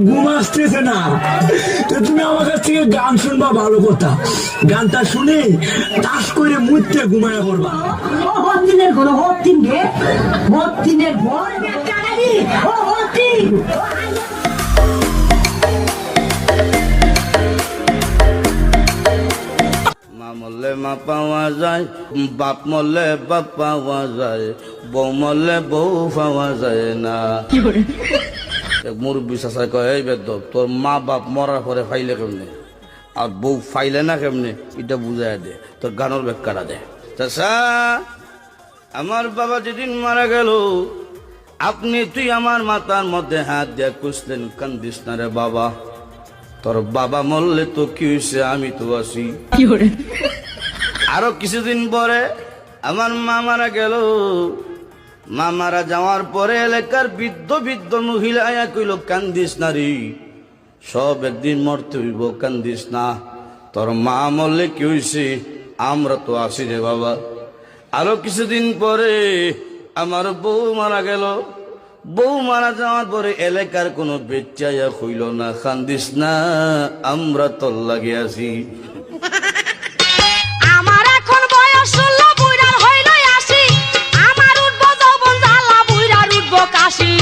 ঘুম আসতেছে না, তো তুমি আমার কাছ থেকে গান শুনবা, ভালো কথা। গানটা শুনে তাস করে মুহূর্তে ঘুমায় পড়বা। হতিনের ঘর হতিন গে হতিনের ঘর ও হতিন মা মরলে মা পাওয়া যায়, বাপ মরলে বাপ পাওয়া যায়, বউ মরলে বউ পাওয়া যায় না। মুরব্বী চাষা কয়, এই বেদব তোর মা বাপ মরার পরে ফাইলে কেমনে আর বউ ফাইলে না কেমনে, এটা বুঝাই দে, তোর গানের ব্যাখ্যাটা দে। চাষা, আমার বাবা যেদিন মারা গেল, তুই আমার মাথার মধ্যে হাত দিয়ে কুসলেন, কান্দিস না রে বাবা, তোর বাবা মরলে তো কি হয়েছে, আমি তো আছি। আরো কিছুদিন পরে আমার মা মারা গেল। মা মারা যাওয়ার পরে এলাকার বৃদ্ধ বৃদ্ধ মহিলা আয়া কইল, কান্দিস না রে, সব একদিন মরতে হইব, কান্দিস না, তোর মা মরলে কি হয়েছে, আমরা তো আছি রে বাবা। আরো কিছুদিন পরে আমার বউ মারা গেল। বউ মারা যাওয়ার পরে এলাকার কোনো বেচাইয়া হইল না, কান্দিস না, আমরা তোর লাগে আছি। আমার এখন বয়স 16, বুইড়ার হইল 80, আমার উঠবো যৌবন জ্বালা, বুইড়ার উঠবো কাশি।